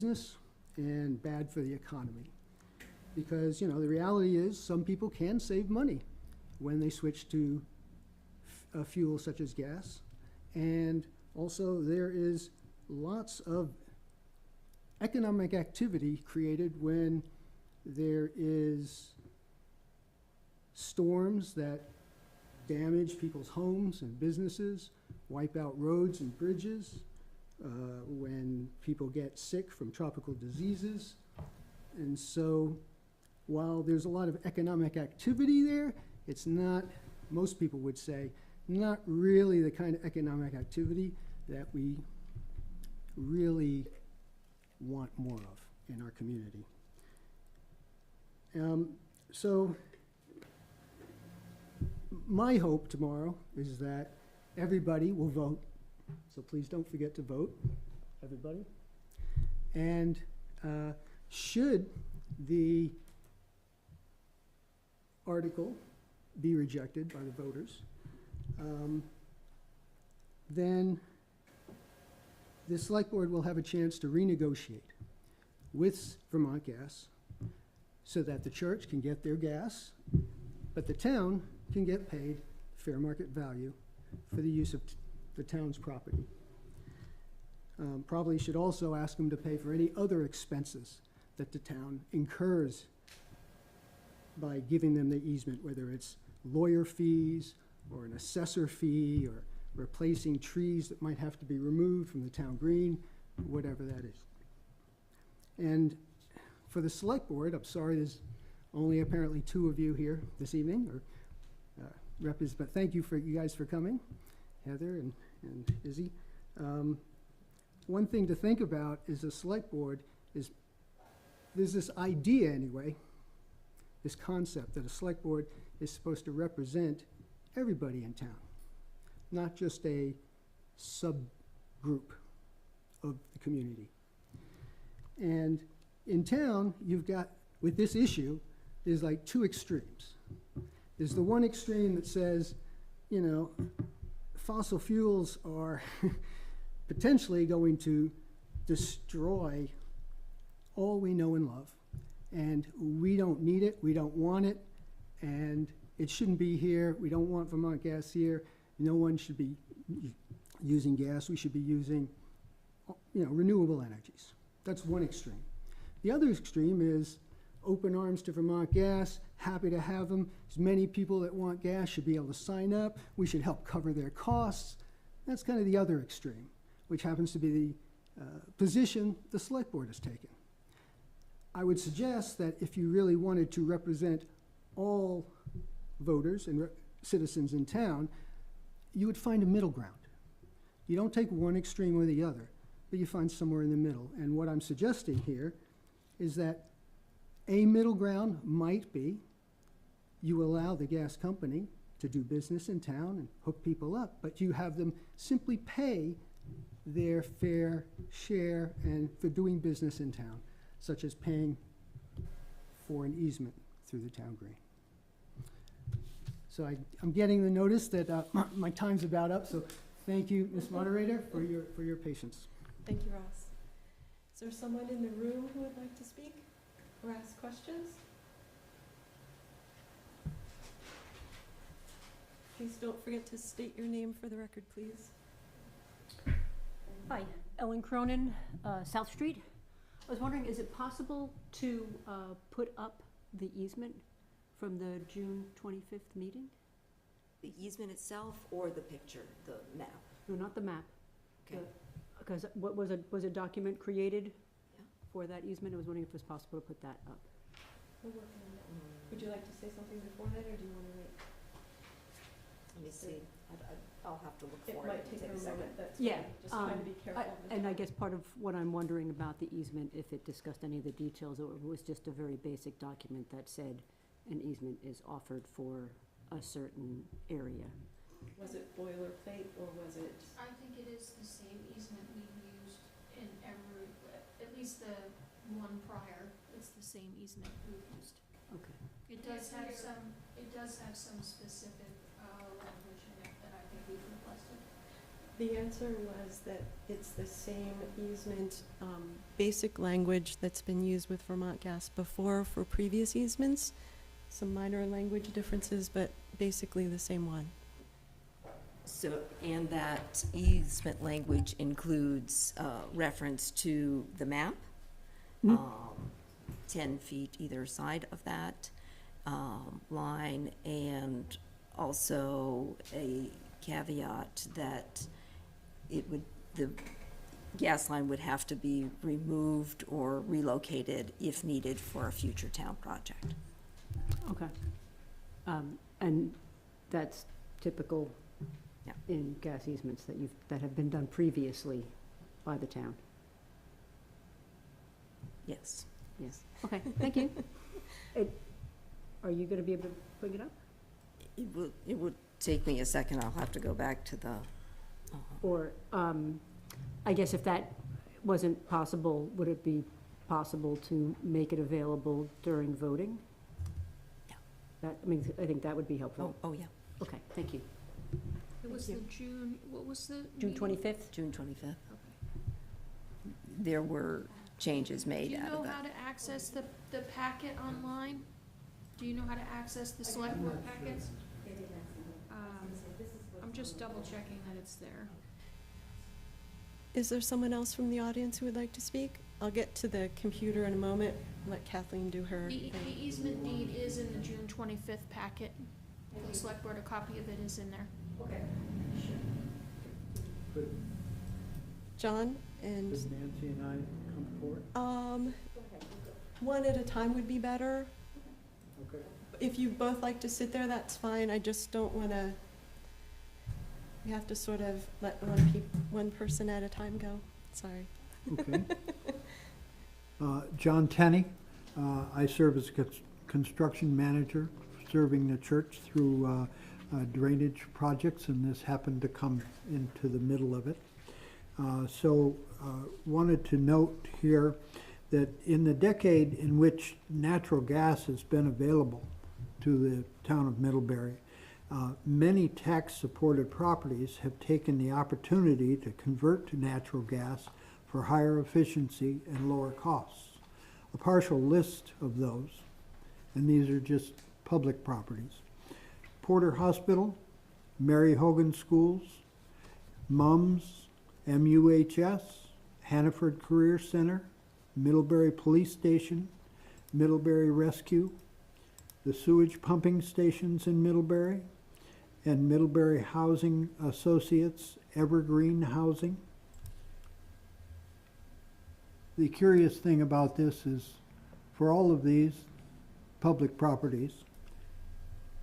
business and bad for the economy. Because, the reality is some people can save money when they switch to a fuel such as gas. And also there is lots of economic activity created when there is storms that damage people's homes and businesses, wipe out roads and bridges, when people get sick from tropical diseases. And so while there's a lot of economic activity there, it's not, most people would say, not really the kind of economic activity that we really want more of in our community. So my hope tomorrow is that everybody will vote. So please don't forget to vote, everybody. And should the article be rejected by the voters, then the select board will have a chance to renegotiate with Vermont Gas so that the church can get their gas, but the town can get paid fair market value for the use of the town's property. Probably should also ask them to pay for any other expenses that the town incurs by giving them the easement, whether it's lawyer fees or an assessor fee or replacing trees that might have to be removed from the town green, whatever that is. And for the select board, I'm sorry there's only apparently 2 of you here this evening, or but thank you guys for coming, Heather and Izzy. One thing to think about is the select board is, there's this idea anyway, this concept that a select board is supposed to represent everybody in town, not just a subgroup of the community. And in town, you've got, with this issue, there's like 2 extremes. There's the one extreme that says, fossil fuels are potentially going to destroy all we know and love, and we don't need it, we don't want it, and it shouldn't be here. We don't want Vermont Gas here. No one should be using gas. We should be using, renewable energies. That's one extreme. The other extreme is open arms to Vermont Gas, happy to have them. As many people that want gas should be able to sign up. We should help cover their costs. That's kind of the other extreme, which happens to be the position the select board has taken. I would suggest that if you really wanted to represent all voters and citizens in town, you would find a middle ground. You don't take one extreme or the other, but you find somewhere in the middle. And what I'm suggesting here is that a middle ground might be you allow the gas company to do business in town and hook people up, but you have them simply pay their fair share and for doing business in town, such as paying for an easement through the town green. So I'm getting the notice that my time's about up, so thank you, Ms. Moderator, for your patience. Thank you, Ross. Is there someone in the room who would like to speak or ask questions? Please don't forget to state your name for the record, please. Hi, Ellen Cronin, South Street. I was wondering, is it possible to put up the easement from the June 25th meeting? The easement itself or the picture, the map? No, not the map. Okay. Because what was a document created Yeah. for that easement? I was wondering if it was possible to put that up. We're working on that. Would you like to say something before that, or do you want to wait? Let me see. I'll have to look It for it. might take a second. moment, that's Yeah, fine. Just try to be careful. of the And I time. guess part of what I'm wondering about the easement, if it discussed any of the details, or it was just a very basic document that said an easement is offered for a certain area. Was it boilerplate, or was it? I think it is the same easement we've used in every, at least the one prior, it's the same easement we've used. Okay. It does have some specific language in it that I think we've requested. The answer was that it's the same easement, basic language that's been used with Vermont Gas before for previous easements. Some minor language differences, but basically the same one. So, and that easement language includes reference to the map, Hmm. 10 feet either side of that line, and also a caveat that the gas line would have to be removed or relocated if needed for a future town project. Okay. And that's typical Yeah. in gas easements that have been done previously by the town? Yes. Yes. Okay, thank you. Are you gonna be able to bring it up? It would take me a second. I'll have to go back to the, Or, I guess if that wasn't possible, would it be possible to make it available during voting? Yeah. I think that would be helpful. oh, yeah, Okay, thank you. It was Thank the June, what was the? June meeting? 25th? June 25th. Okay. There were changes Do made you out know of how that. to access the packet online? Do you know how to access the select board packets? I'm just double checking that it's there. Is there someone else from the audience who would like to speak? I'll get to the computer in a moment, let Kathleen do her The thing. easement deed is in the June 25th packet. The select board, a copy of it is in there. John and, Does Nancy and I come forward? one at a time would be better. Okay. If you both like to sit there, that's fine. I just don't wanna, we have to sort of let one person at a time go. Sorry. Okay. John Tenney. I serve as construction manager, serving the church through drainage projects, and this happened to come into the middle of it. Wanted to note here that in the decade in which natural gas has been available to the town of Middlebury, many tax-supported properties have taken the opportunity to convert to natural gas for higher efficiency and lower costs. A partial list of those, and these are just public properties: Porter Hospital, Mary Hogan Schools, MUMS, MUHS, Hannaford Career Center, Middlebury Police Station, Middlebury Rescue, the sewage pumping stations in Middlebury, and Middlebury Housing Associates, Evergreen Housing. The curious thing about this is, for all of these public properties,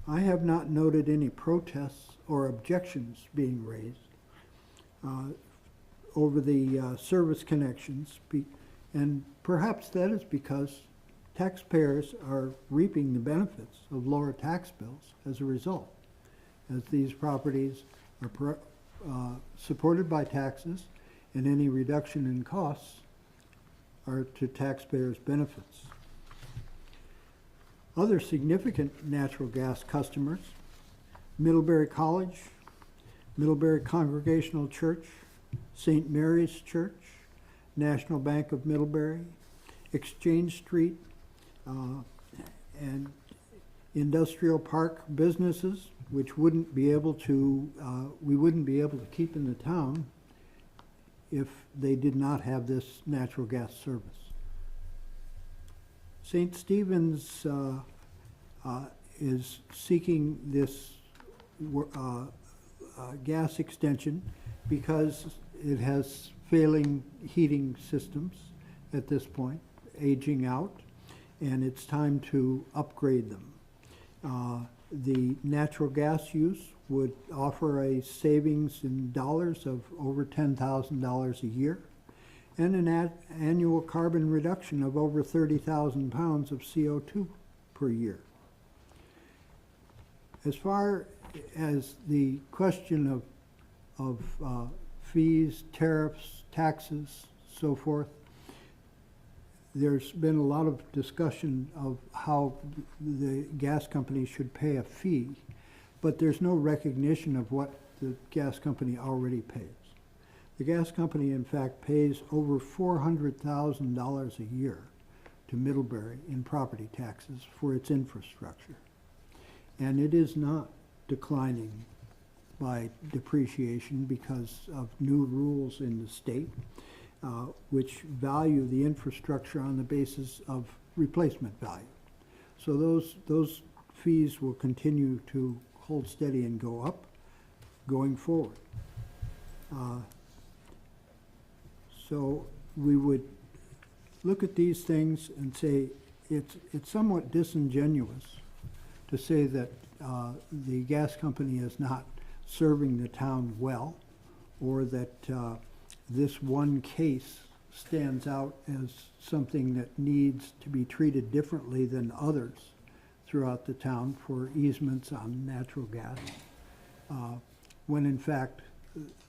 I have not noted any protests or objections being raised over the service connections, and perhaps that is because taxpayers are reaping the benefits of lower tax bills as a result, as these properties are supported by taxes, and any reduction in costs are to taxpayers' benefits. Other significant natural gas customers: Middlebury College, Middlebury Congregational Church, St. Mary's Church, National Bank of Middlebury, Exchange Street, and industrial park businesses, which we wouldn't be able to keep in the town if they did not have this natural gas service. St. Stephen's is seeking this gas extension because it has failing heating systems at this point, aging out, and it's time to upgrade them. The natural gas use would offer a savings in dollars of over $10,000 a year, and an annual carbon reduction of over 30,000 pounds of CO2 per year. As far as the question of fees, tariffs, taxes, so forth, there's been a lot of discussion of how the gas company should pay a fee, but there's no recognition of what the gas company already pays. The gas company, in fact, pays over $400,000 a year to Middlebury in property taxes for its infrastructure. And it is not declining by depreciation because of new rules in the state, which value the infrastructure on the basis of replacement value. So those fees will continue to hold steady and go up going forward. So we would look at these things and say it's somewhat disingenuous to say that the gas company is not serving the town well, or that this one case stands out as something that needs to be treated differently than others throughout the town for easements on natural gas, when in fact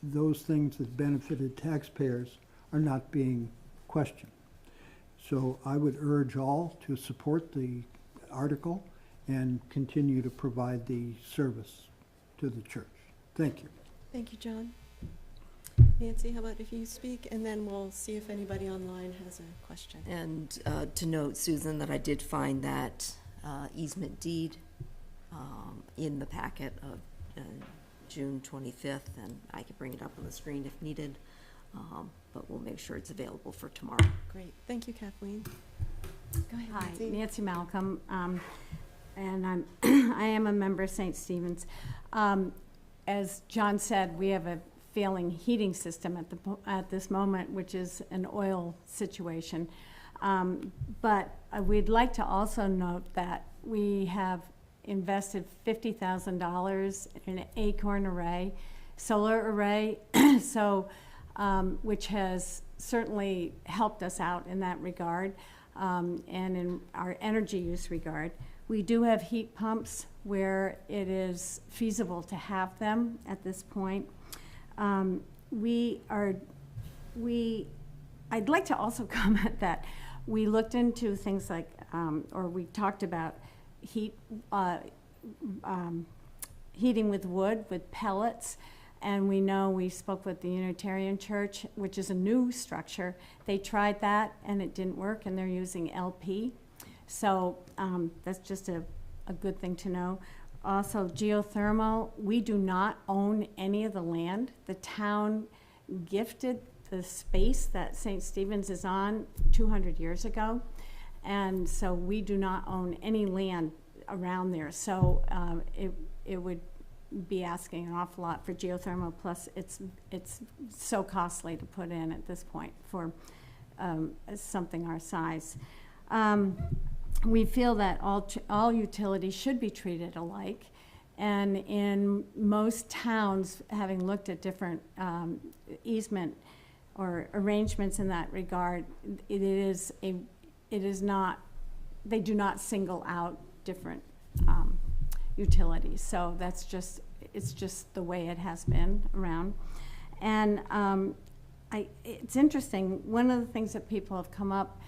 those things that benefited taxpayers are not being questioned. So I would urge all to support the article and continue to provide the service to the church. Thank you. Thank you, John. Nancy, how about if you speak, and then we'll see if anybody online has a question. And to note, Susan, that I did find that easement deed in the packet of June 25th, and I could bring it up on the screen if needed, but we'll make sure it's available for tomorrow. Great, thank you, Kathleen. Go ahead, Hi, Nancy. Nancy Malcolm, and I am a member of St. Stephen's. As John said, we have a failing heating system at this moment, which is an oil situation. But we'd like to also note that we have invested $50,000 in an Acorn array, solar array, so which has certainly helped us out in that regard, and in our energy use regard. We do have heat pumps where it is feasible to have them at this point. I'd like to also comment that we looked into things like, or we talked about heating with wood, with pellets, and we know we spoke with the Unitarian Church, which is a new structure. They tried that and it didn't work, and they're using LP. So that's just a good thing to know. Also, geothermal, we do not own any of the land. The town gifted the space that St. Stephen's is on 200 years ago. And so we do not own any land around there. So it would be asking an awful lot for geothermal, plus it's so costly to put in at this point for something our size. We feel that all utilities should be treated alike, and in most towns, having looked at different easement or arrangements in that regard, they do not single out different utilities. So it's just the way it has been around. And it's interesting, one of the things that people have come up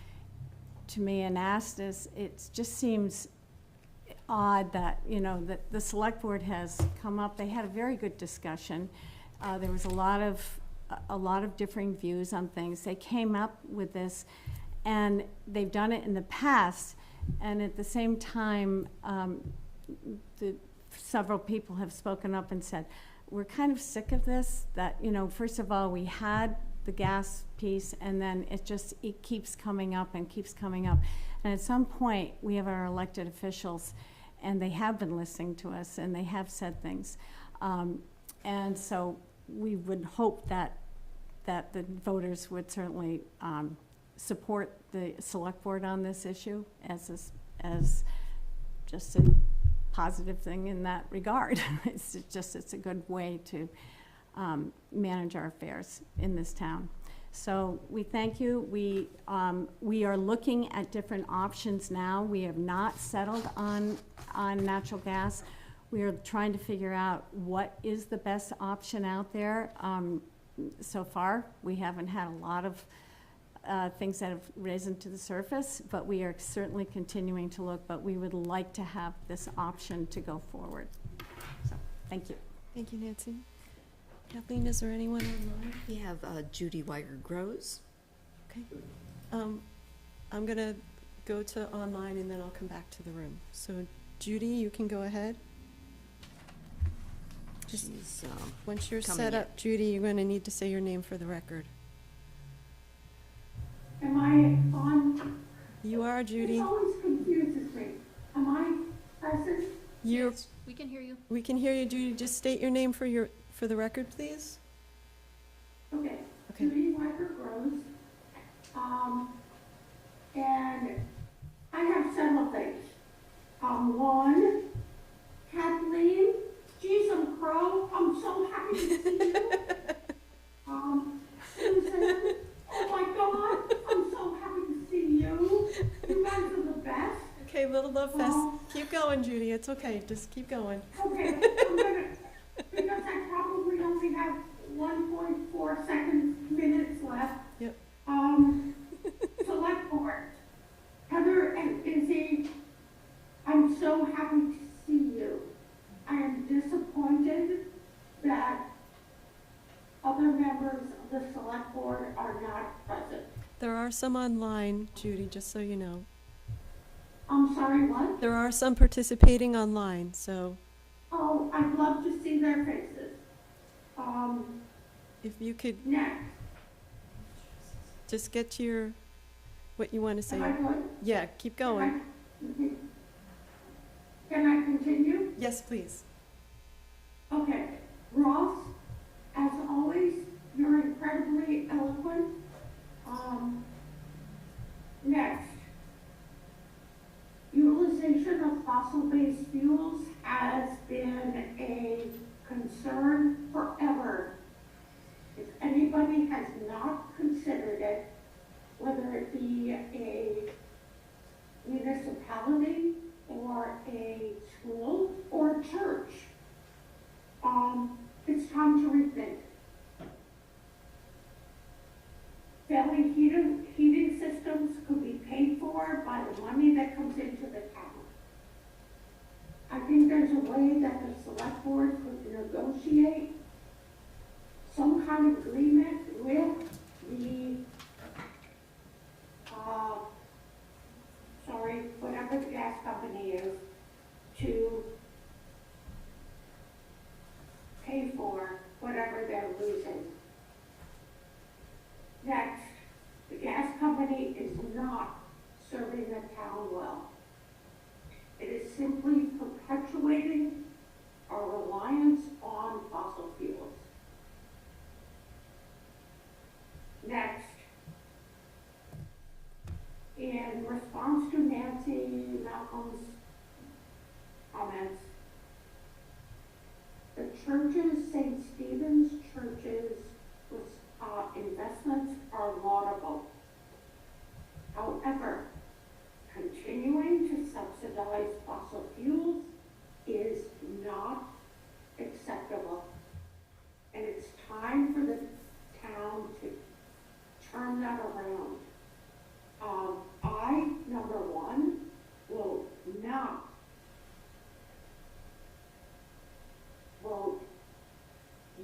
to me and asked is, it just seems odd that, that the select board has come up. They had a very good discussion. There was a lot of differing views on things. They came up with this, and they've done it in the past. And at the same time, several people have spoken up and said, we're kind of sick of this, that, first of all, we had the gas piece, and then it keeps coming up and keeps coming up. And at some point, we have our elected officials, and they have been listening to us, and they have said things. And so we would hope that the voters would certainly support the select board on this issue as just a positive thing in that regard. It's a good way to manage our affairs in this town. So we thank you. We are looking at different options now. We have not settled on natural gas. We are trying to figure out what is the best option out there. So far, we haven't had a lot of things that have risen to the surface, but we are certainly continuing to look, but we would like to have this option to go forward. So, thank you. Thank you, Nancy. Kathleen, is there anyone online? We have Judy Weiger Groves. Okay. I'm gonna go to online and then I'll come back to the room. So Judy, you can go ahead. Just She's, once you're coming set in. up, Judy, you're gonna need to say your name for the record. Am I on? You are, This Judy. always confuses me. Am I present? You're, Yes, we can hear you. we can hear you, Judy. Just state your name for the record, please. Okay. Okay. Judy Weicker Groves. And I have several things. One, Kathleen, geez, I'm Crow, I'm so happy to see you. Susan, oh my God, I'm so happy to see you. You guys are the best. Okay, Little Love Fest. Oh. Keep going, Judy. It's okay. Just keep going. Okay, I'm gonna, because I probably only have 1.4 minutes left. Yep. Select board. Heather and Izzy, I'm so happy to see you. I am disappointed that other members of the select board are not present. There are some online, Judy, just so you know. I'm sorry, what? There are some participating online, so Oh, I'd love to see their faces. if you could Next, just get to what you want to say. am I good? Yeah, keep going. Can I continue? Yes, please. Okay, Ross, as always, you're incredibly eloquent. Next, utilization of fossil-based fuels has been a concern forever. If anybody has not considered it, whether it be a municipality or a school or a church, it's time to rethink. Failing heating systems could be paid for by the money that comes into the town. I think there's a way that the select board could negotiate some kind of agreement with the, whatever the gas company is, to pay for whatever they're losing. Next, the gas company is not serving the town well. It is simply perpetuating our reliance on fossil fuels. Next, in response to Nancy Malcolm's comments, the churches, St. Stephen's churches, investments are laudable. However, continuing to subsidize fossil fuels is not acceptable. And it's time for the town to turn that around. I, number one, will not vote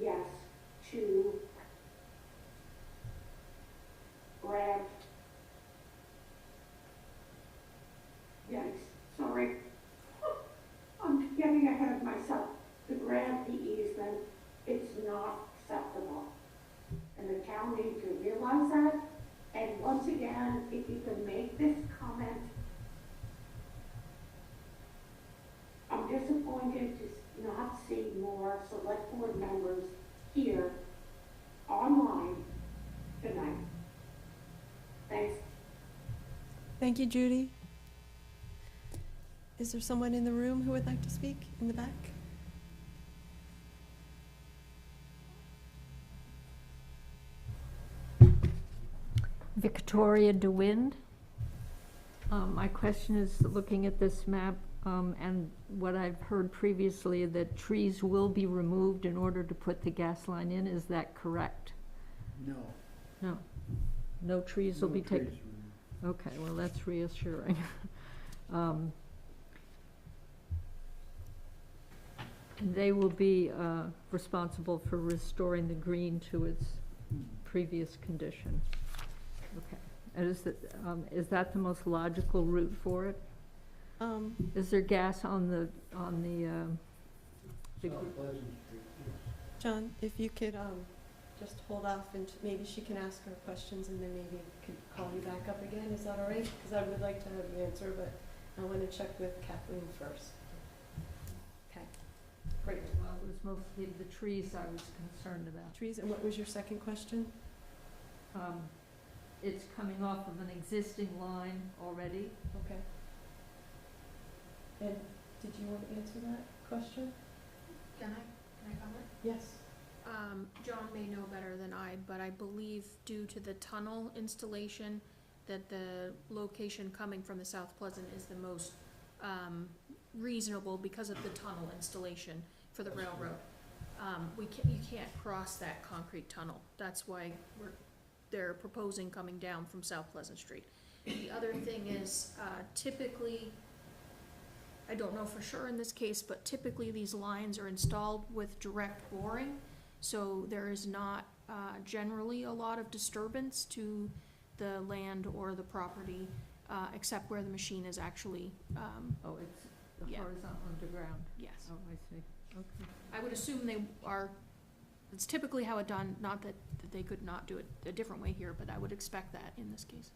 yes to grant, sorry, I'm getting ahead of myself. To grant the easement, it's not acceptable. And the town needs to realize that. And once again, if you can make this comment, I'm disappointed to not see more select board members here online tonight. Thanks. Thank you, Judy. Is there someone in the room who would like to speak in the back? Victoria DeWind. My question is, looking at this map, and what I've heard previously, that trees will be removed in order to put the gas line in, is that correct? No. No. No trees will no be taken? trees removed. Okay, well, that's reassuring. And they will be responsible for restoring the green to its previous condition. Okay. And is that the most logical route for it? Is there gas on the John, if you could, just hold off and maybe she can ask her questions and then maybe could call you back up again, is that all right? Because I would like to have the answer, but I want to check with Kathleen first. Okay, great. Well, it was mostly the trees I was concerned about. Trees, and what was your second question? It's coming off of an existing line already. Okay. And did you want to answer that question? Can I comment? Yes. John may know better than I, but I believe due to the tunnel installation, that the location coming from the South Pleasant is the most, reasonable because of the tunnel installation for the railroad. You can't cross that concrete tunnel. That's why they're proposing coming down from South Pleasant Street. The other thing is, typically, I don't know for sure in this case, but typically these lines are installed with direct boring, so there is not generally a lot of disturbance to the land or the property, except where the machine is actually, Oh, it's the Yeah. horizontal underground. yes. Oh, I see. Okay. I would assume they are, it's typically how it's done, not that they could not do it a different way here, but I would expect that in this case.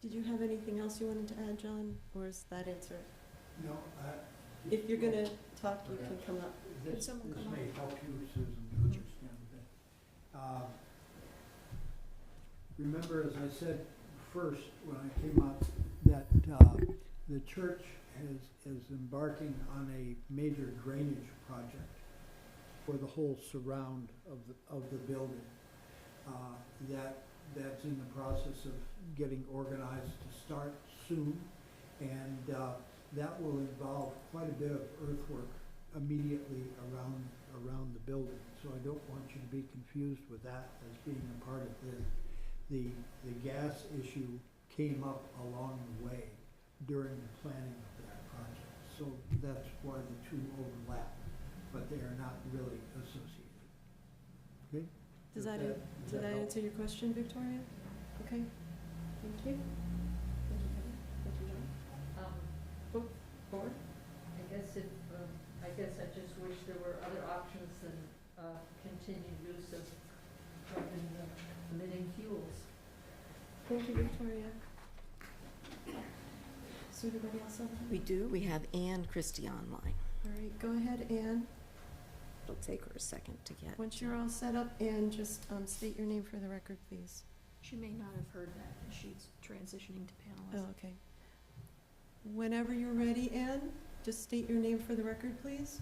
Did you have anything else you wanted to add, John, or is that answer? No, If you're gonna talk, you can come up. Could someone this come may up? help you, Susan, to understand a bit. Remember, as I said first, when I came up, that the church is embarking on a major drainage project for the whole surround of the building. That's in the process of getting organized to start soon, and that will involve quite a bit of earthwork immediately around the building. So I don't want you to be confused with that as being a part of the gas issue came up along the way during the planning of that project. So that's why the two overlap, but they are not really associated. Okay? Does that help? answer your question, Victoria? Okay, thank you. Thank you, Heather. Thank you, John. Board? I guess I just wish there were other options than continued use of carbon emitting fuels. Thank you, Victoria. Is anybody else on? We do, we have Ann Christie online. All right, go ahead, Anne. It'll take her a second to get. Once you're all set up, Anne, just state your name for the record, please. She may not have heard that, as she's transitioning to panelist. Oh, okay. Whenever you're ready, Anne, just state your name for the record, please.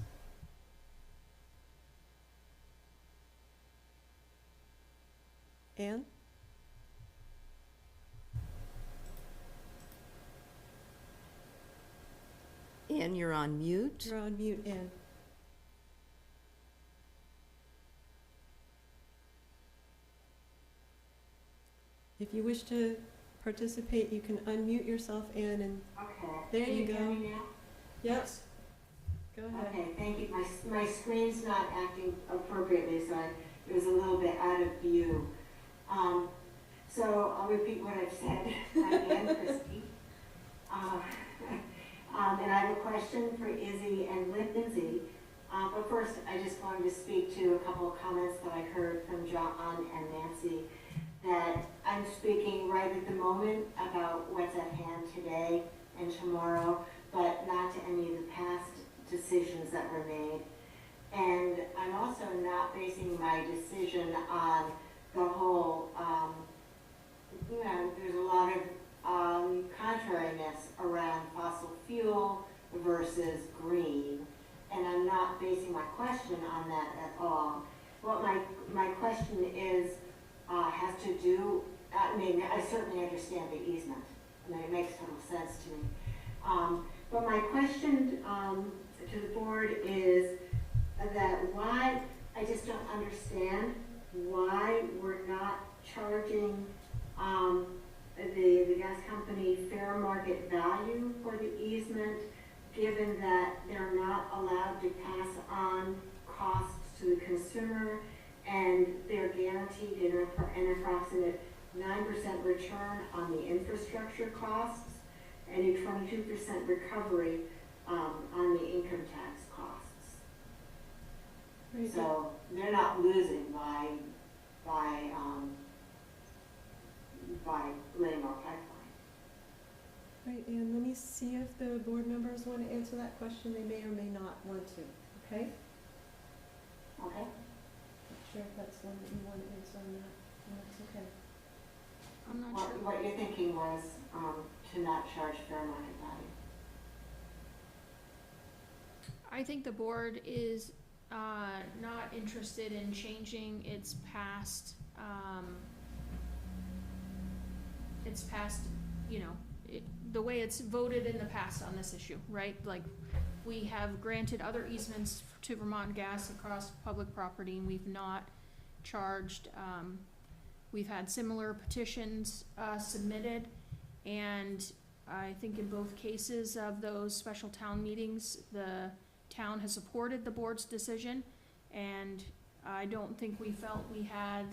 Anne? Ann, you're on mute. You're on mute, Anne. If you wish to participate, you can unmute yourself, Anne, and Okay. there Can you hear go. me now? Yes. Go ahead. Okay, thank you. My screen's not acting appropriately, so it was a little bit out of view. So I'll repeat what I've said. I'm Ann Christie. And I have a question for Izzy and Lindsay. But first, I just wanted to speak to a couple of comments that I heard from John and Nancy, that I'm speaking right at the moment about what's at hand today and tomorrow, but not to any of the past decisions that were made. And I'm also not basing my decision on the whole, there's a lot of contrariness around fossil fuel versus green, and I'm not basing my question on that at all. What my question is, has to do, I certainly understand the easement. It makes total sense to me. But my question to the board is that why, I just don't understand why we're not charging the gas company fair market value for the easement given that they're not allowed to pass on costs to the consumer, and they're guaranteed an approximate 9% return on the infrastructure costs, and a 22% recovery on the income tax costs. Right, So they're not losing by laying our pipeline. Right, and let me see if the board members want to answer that question. They may or may not want to, okay? Okay? Not sure if that's one that you want to answer or not, and that's okay. I'm not sure. What you're thinking was to not charge fair market value. I think the board is not interested in changing its past, you know, the way it's voted in the past on this issue, right? Like, we have granted other easements to Vermont Gas across public property, and we've not charged, we've had similar petitions submitted, and I think in both cases of those special town meetings, the town has supported the board's decision, and I don't think we felt we had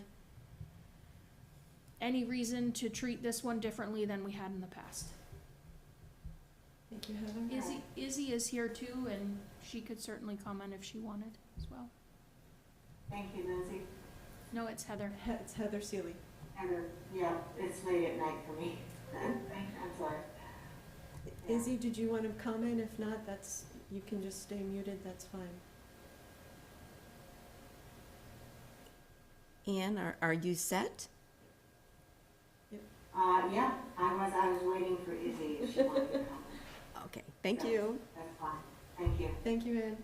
any reason to treat this one differently than we had in the past. Thank you, Heather. Izzy is here too, and she could certainly comment if she wanted as well. Thank you, Lindsay. No, it's Heather. It's Heather Seeley. Heather, yeah, it's late at night for me. I'm sorry. Izzy, did you want to comment? If not, that's, you can just stay muted, that's fine. Anne, are you set? Yeah, I was waiting for Izzy if she wanted to comment. Okay, thank you. That's fine. Thank you. Thank you, Ann.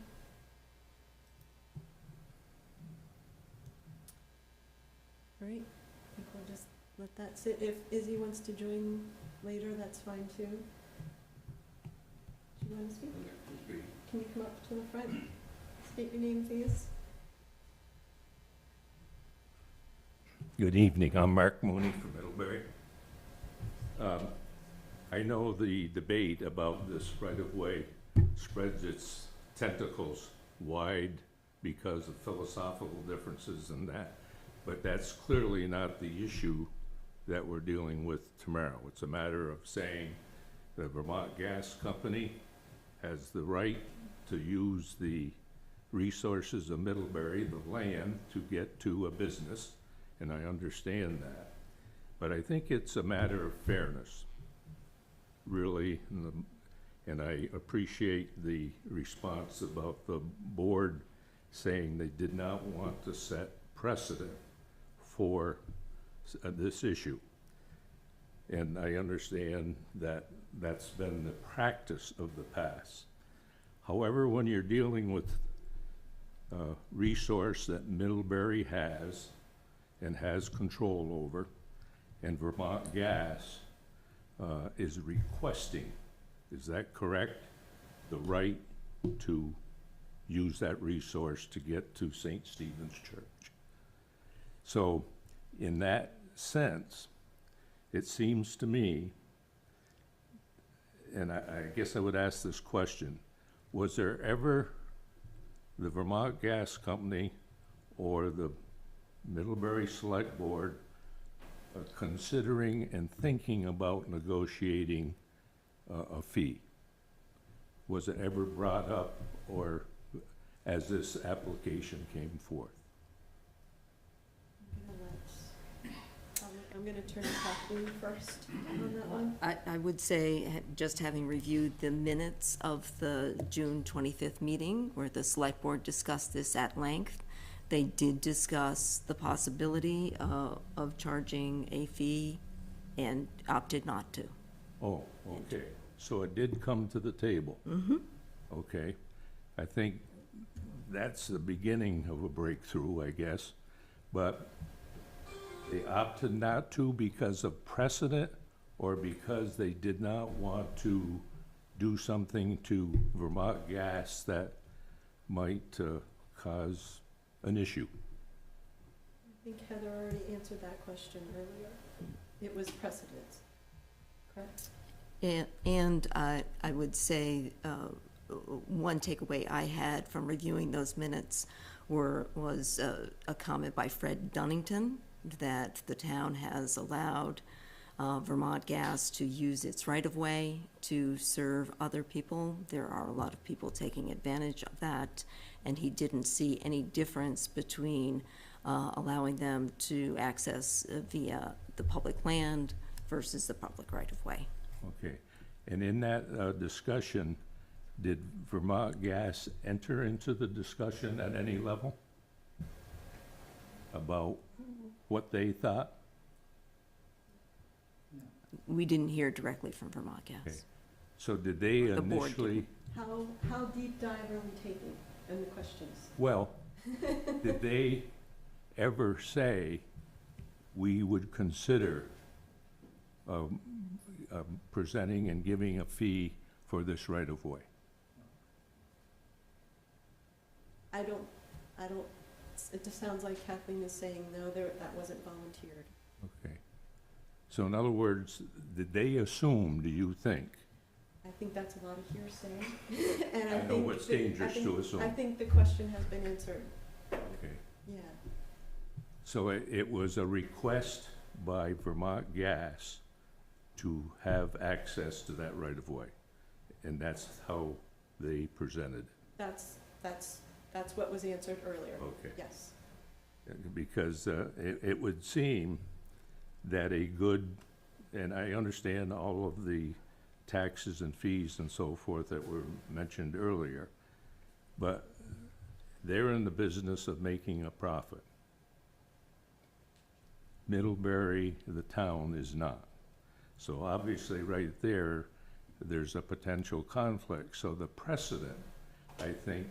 All right, I think we'll just let that sit. If Izzy wants to join later, that's fine too. Do you want to speak? Can you come up to the front? State your name, please. Good evening, I'm Mark Mooney from Middlebury. I know the debate about this right-of-way spreads its tentacles wide because of philosophical differences and that, but that's clearly not the issue that we're dealing with tomorrow. It's a matter of saying the Vermont Gas Company has the right to use the resources of Middlebury, the land, to get to a business, and I understand that. But I think it's a matter of fairness, really, and I appreciate the response about the board saying they did not want to set precedent for this issue. And I understand that that's been the practice of the past. However, when you're dealing with a resource that Middlebury has and has control over, and Vermont Gas is requesting, is that correct? The right to use that resource to get to St. Stephen's Church. So in that sense, it seems to me, and I guess I would ask this question, was there ever the Vermont Gas Company or the Middlebury Select Board considering and thinking about negotiating a fee? Was it ever brought up, or as this application came forth? I'm going to turn to Kathleen first on that one. I would say, just having reviewed the minutes of the June 25th meeting where the select board discussed this at length, they did discuss the possibility of charging a fee and opted not to. Oh, okay. So it did come to the table. Mm-hmm. Okay. I think that's the beginning of a breakthrough, I guess. But they opted not to because of precedent, or because they did not want to do something to Vermont Gas that might cause an issue? I think Heather already answered that question earlier. It was precedent, correct? And I would say, one takeaway I had from reviewing those minutes was a comment by Fred Dunnington that the town has allowed Vermont Gas to use its right-of-way to serve other people. There are a lot of people taking advantage of that, and he didn't see any difference between allowing them to access via the public land versus the public right-of-way. Okay. And in that discussion, did Vermont Gas enter into the discussion at any level about what they thought? We didn't hear directly from Vermont Gas. Okay. So did they The board initially, How deep dive are we taking in the questions? well, did they ever say we would consider presenting and giving a fee for this right-of-way? I don't, it just sounds like Kathleen is saying, no, that wasn't volunteered. Okay. So in other words, did they assume, do you think? I think that's a lot of hearsay. And I know think what's that- dangerous to assume. I think the question has been answered, Okay. yeah. So it was a request by Vermont Gas to have access to that right-of-way, and that's how they presented. That's what was answered earlier. Okay. Yes. Because it would seem that a good, and I understand all of the taxes and fees and so forth that were mentioned earlier, but they're in the business of making a profit. Middlebury, the town, is not. So obviously, right there, there's a potential conflict. So the precedent, I think,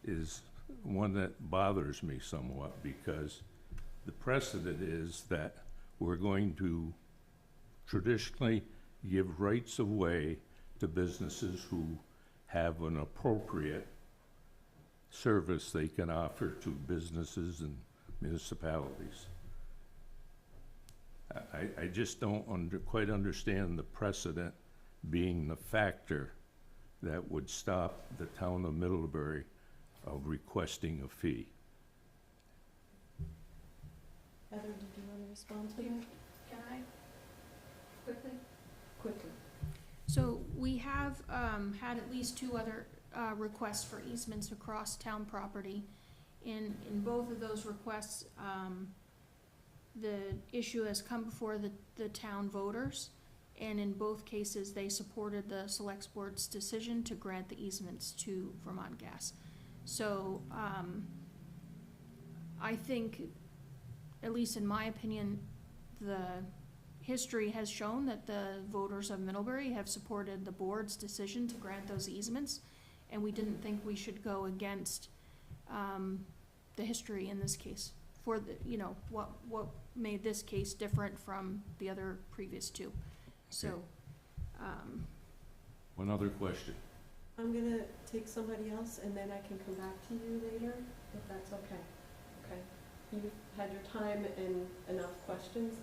is one that bothers me somewhat, because the precedent is that we're going to traditionally give rights of way to businesses who have an appropriate service they can offer to businesses and municipalities. I just don't quite understand the precedent being the factor that would stop the town of Middlebury of requesting a fee. Heather, did you want to respond to that Can I quickly? quickly? So we have had at least two other requests for easements across town property. In both of those requests, the issue has come before the town voters, and in both cases, they supported the select board's decision to grant the easements to Vermont Gas. So I think, at least in my opinion, the history has shown that the voters of Middlebury have supported the board's decision to grant those easements, and we didn't think we should go against the history in this case for the, what made this case different from the other previous two. So, One other question. I'm gonna take somebody else, and then I can come back to you later, if that's okay. Okay? You've had your time and enough questions.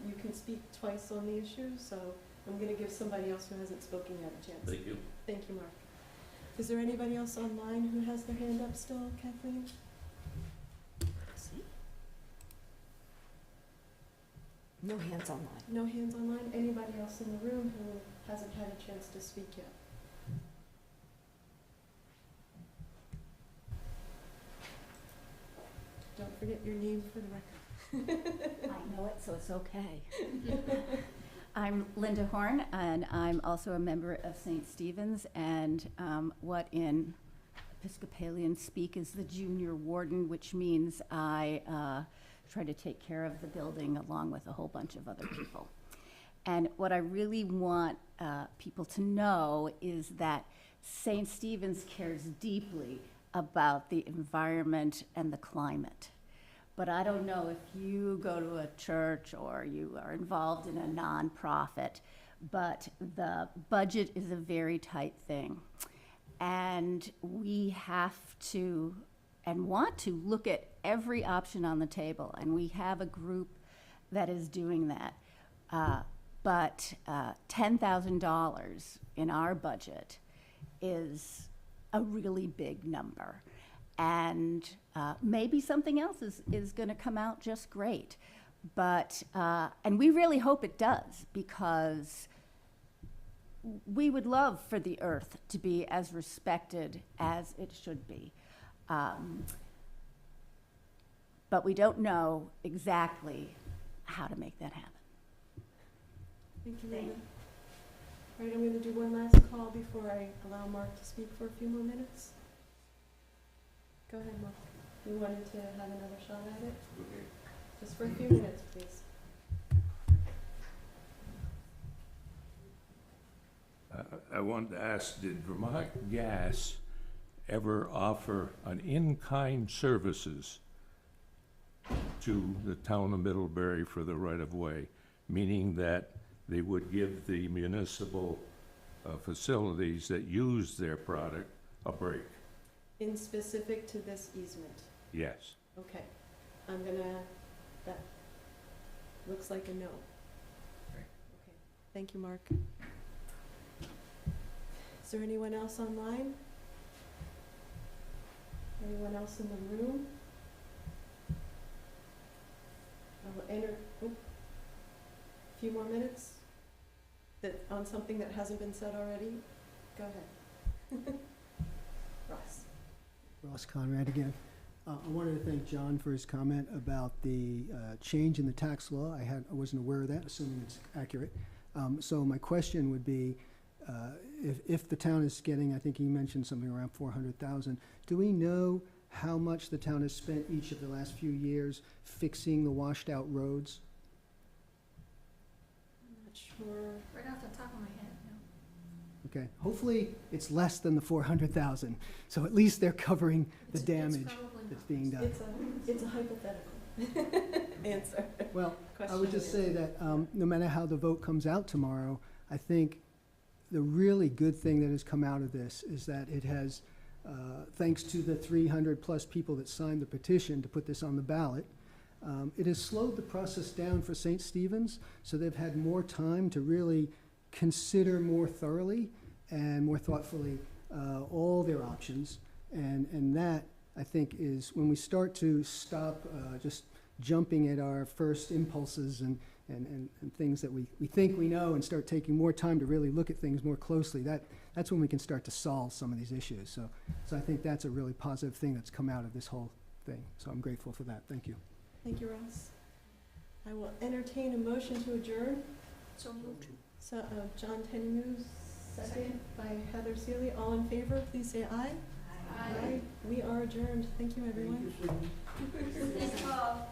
You can speak twice on the issue, so I'm gonna give somebody else who hasn't spoken yet a chance. Thank you. Thank you, Mark. Is there anybody else online who has their hand up still, Kathleen? See? No hands online. No hands online? Anybody else in the room who hasn't had a chance to speak yet? Don't forget your name for the record. I know it, so it's okay. I'm Linda Horn, and I'm also a member of St. Stephen's, and what in Episcopalian speak is the junior warden, which means I try to take care of the building along with a whole bunch of other people. And what I really want people to know is that St. Stephen's cares deeply about the environment and the climate. But I don't know if you go to a church or you are involved in a nonprofit, but the budget is a very tight thing. And we have to and want to look at every option on the table. And we have a group that is doing that. But $10,000 in our budget is a really big number. And maybe something else is going to come out just great. But, and we really hope it does, because we would love for the earth to be as respected as it should be. But we don't know exactly how to make that happen. Thank you, Linda. All right, I'm going to do one last call before I allow Mark to speak for a few more minutes. Go ahead, Mark. You wanted to have another shot at it? Okay. Just for a few minutes, please. I wanted to ask, did Vermont Gas ever offer an in-kind services to the town of Middlebury for the right-of-way, meaning that they would give the municipal facilities that use their product a break? In specific to this easement? Yes. Okay. I'm gonna, that looks like a no. Okay. Okay. Thank you, Mark. Is there anyone else online? Anyone else in the room? I will enter, a few more minutes on something that hasn't been said already. Go ahead. Ross. Ross Conrad again. I wanted to thank John for his comment about the change in the tax law. I wasn't aware of that, assuming it's accurate. So my question would be, if the town is getting, I think he mentioned something around 400,000, do we know how much the town has spent each of the last few years fixing the washed out roads? I'm not sure. Right off the top of my head, no. Okay, hopefully it's less than the 400,000, so at least they're covering the It's damage probably that's not. being done. It's a hypothetical answer. Well, I Question would just and say that no matter how the vote comes out tomorrow, I think the really good thing that has come out of this is that it has, thanks to the 300-plus people that signed the petition to put this on the ballot, it has slowed the process down for St. Stephen's, so they've had more time to really consider more thoroughly and more thoughtfully all their options. And that, I think, is when we start to stop just jumping at our first impulses and things that we think we know and start taking more time to really look at things more closely, that's when we can start to solve some of these issues. So I think that's a really positive thing that's come out of this whole thing. So I'm grateful for that. Thank you. Thank you, Ross. I will entertain a motion to adjourn. So moved. So, John Tenny moves, second by Heather Seeley. All in favor, please say aye. Aye. We are adjourned. Thank you, everyone. Thank you, Susan. Thanks, Paul.